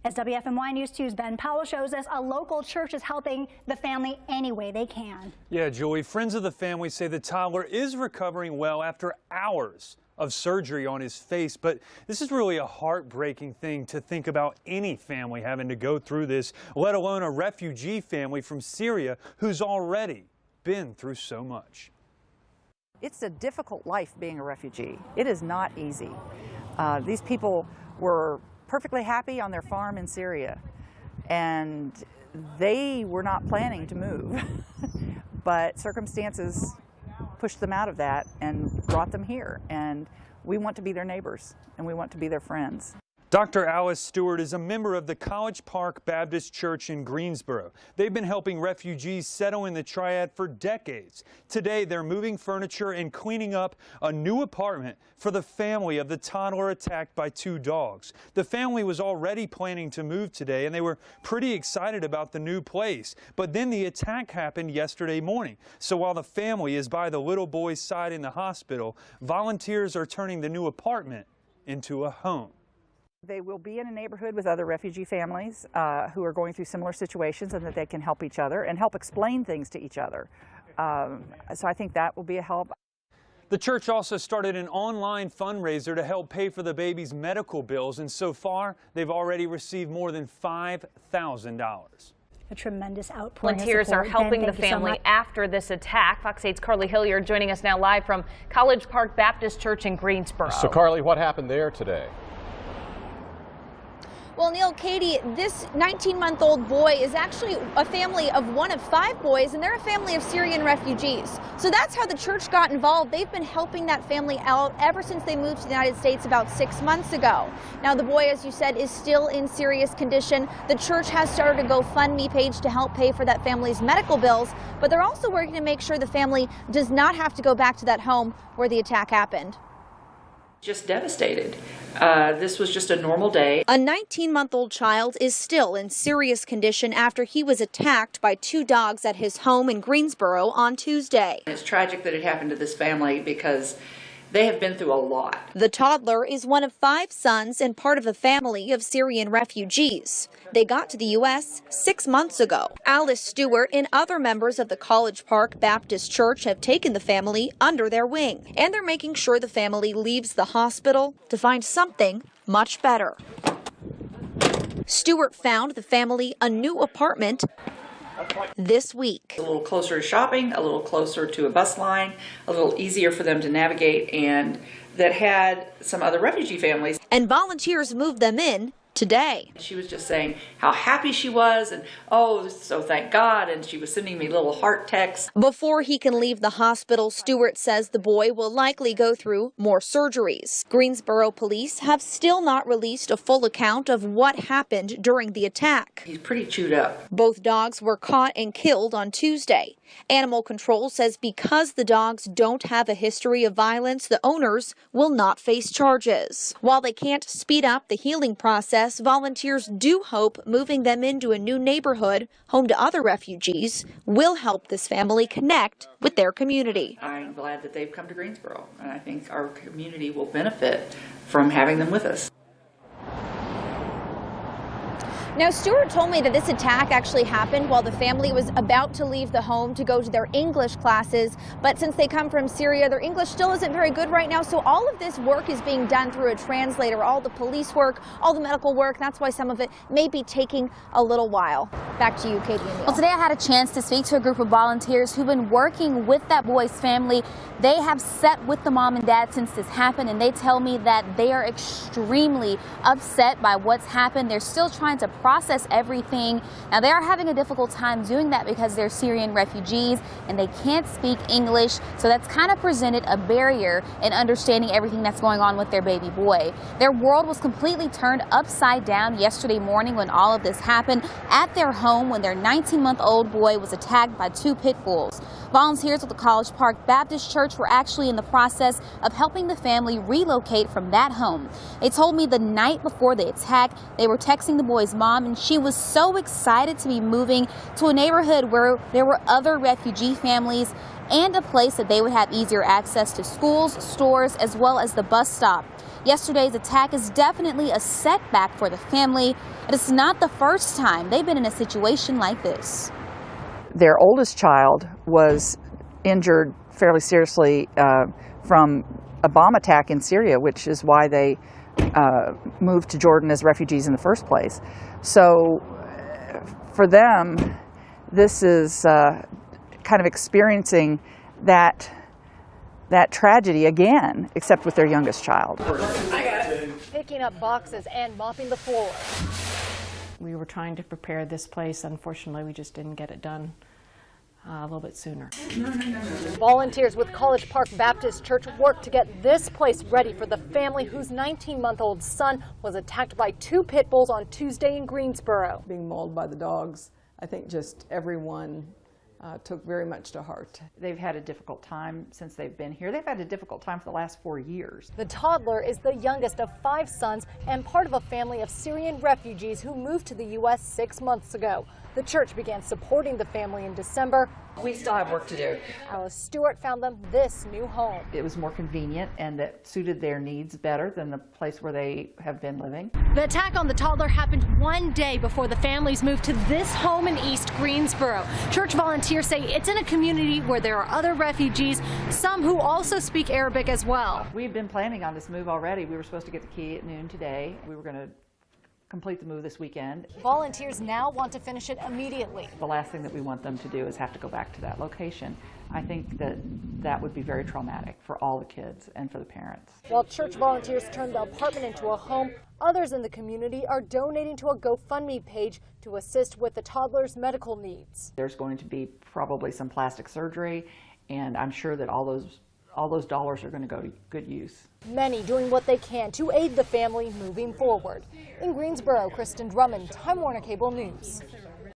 As WFMY News 2's Ben Powell shows us, a local church is helping the family any way they can. Yeah, Julie, friends of the family say the toddler is recovering well after hours of surgery on his face, but this is really a heartbreaking thing to think about any family having to go through this, let alone a refugee family from Syria who's already been through so much. It's a difficult life being a refugee. It is not easy. These people were perfectly happy on their farm in Syria, and they were not planning to move, but circumstances pushed them out of that and brought them here, and we want to be their neighbors and we want to be their friends. Dr. Alice Stewart is a member of the College Park Baptist Church in Greensboro. They've been helping refugees settle in the Triad for decades. Today, they're moving furniture and cleaning up a new apartment for the family of the toddler attacked by 2 dogs. The family was already planning to move today, and they were pretty excited about the new place. But then the attack happened yesterday morning. So while the family is by the little boy's side in the hospital, volunteers are turning the new apartment into a home. They will be in a neighborhood with other refugee families who are going through similar situations, and that they can help each other and help explain things to each other. So I think that will be a help. The church also started an online fundraiser to help pay for the baby's medical bills, and so far they've already received more than $5,000. A tremendous outpouring. Volunteers are helping the family after this attack. Fox 8's Carly Hilliard joining us now live from College Park Baptist Church in Greensboro. So Carly, what happened there today? Well, Neil, Katie, this 19-month-old boy is actually a family of one of 5 boys, and they're a family of Syrian refugees. So that's how the church got involved. They've been helping that family out ever since they moved to the United States about 6 months ago. Now, the boy, as you said, is still in serious condition. The church has started a GoFundMe page to help pay for that family's medical bills, but they're also working to make sure the family does not have to go back to that home where the attack happened. Just devastated. This was just a normal day. A 19-month-old child is still in serious condition after he was attacked by 2 dogs at his home in Greensboro on Tuesday. It's tragic that it happened to this family because they have been through a lot. The toddler is one of 5 sons and part of a family of Syrian refugees. They got to the U.S. 6 months ago. Alice Stewart and other members of the College Park Baptist Church have taken the family under their wing, and they're making sure the family leaves the hospital to find something much better. Stewart found the family a new apartment this week. A little closer to shopping, a little closer to a bus line, a little easier for them to navigate, and that had some other refugee families. And volunteers moved them in today. She was just saying how happy she was, and oh, so thank God, and she was sending me little heart texts. Before he can leave the hospital, Stewart says the boy will likely go through more surgeries. Greensboro police have still not released a full account of what happened during the attack. He's pretty chewed up. Both dogs were caught and killed on Tuesday. Animal Control says because the dogs don't have a history of violence, the owners will not face charges. While they can't speed up the healing process, volunteers do hope moving them into a new neighborhood, home to other refugees, will help this family connect with their community. I'm glad that they've come to Greensboro, and I think our community will benefit from having them with us. Now, Stewart told me that this attack actually happened while the family was about to leave the home to go to their English classes. But since they come from Syria, their English still isn't very good right now. So all of this work is being done through a translator, all the police work, all the medical work. That's why some of it may be taking a little while. Back to you, Katie and Neil. Well, today I had a chance to speak to a group of volunteers who've been working with that boy's family. They have sat with the mom and dad since this happened, and they tell me that they are extremely upset by what's happened. They're still trying to process everything. Now, they are having a difficult time doing that because they're Syrian refugees and they can't speak English. So that's kind of presented a barrier in understanding everything that's going on with their baby boy. Their world was completely turned upside down yesterday morning when all of this happened at their home when their 19-month-old boy was attacked by 2 pit bulls. Volunteers with the College Park Baptist Church were actually in the process of helping the family relocate from that home. They told me the night before the attack, they were texting the boy's mom, and she was so excited to be moving to a neighborhood where there were other refugee families and a place that they would have easier access to schools, stores, as well as the bus stop. Yesterday's attack is definitely a setback for the family. It is not the first time they've been in a situation like this. Their oldest child was injured fairly seriously from a bomb attack in Syria, which is why they moved to Jordan as refugees in the first place. So for them, this is kind of experiencing that tragedy again, except with their youngest child. Picking up boxes and mopping the floor. We were trying to prepare this place. Unfortunately, we just didn't get it done a little bit sooner. Volunteers with College Park Baptist Church worked to get this place ready for the family whose 19-month-old son was attacked by 2 pit bulls on Tuesday in Greensboro. Being mauled by the dogs, I think just everyone took very much to heart. They've had a difficult time since they've been here. They've had a difficult time for the last 4 years. The toddler is the youngest of 5 sons and part of a family of Syrian refugees who moved to the U.S. 6 months ago. The church began supporting the family in December. We still have work to do. Alice Stewart found them this new home. It was more convenient and that suited their needs better than the place where they have been living. The attack on the toddler happened 1 day before the families moved to this home in East Greensboro. Church volunteers say it's in a community where there are other refugees, some who also speak Arabic as well. We've been planning on this move already. We were supposed to get the key at noon today. We were going to complete the move this weekend. Volunteers now want to finish it immediately. The last thing that we want them to do is have to go back to that location. I think that would be very traumatic for all the kids and for the parents. While church volunteers turned the apartment into a home, others in the community are donating to a GoFundMe page to assist with the toddler's medical needs. There's going to be probably some plastic surgery, and I'm sure that all those dollars are going to go to good use. Many doing what they can to aid the family moving forward. In Greensboro, Kristen Drummond, Time Warner Cable News.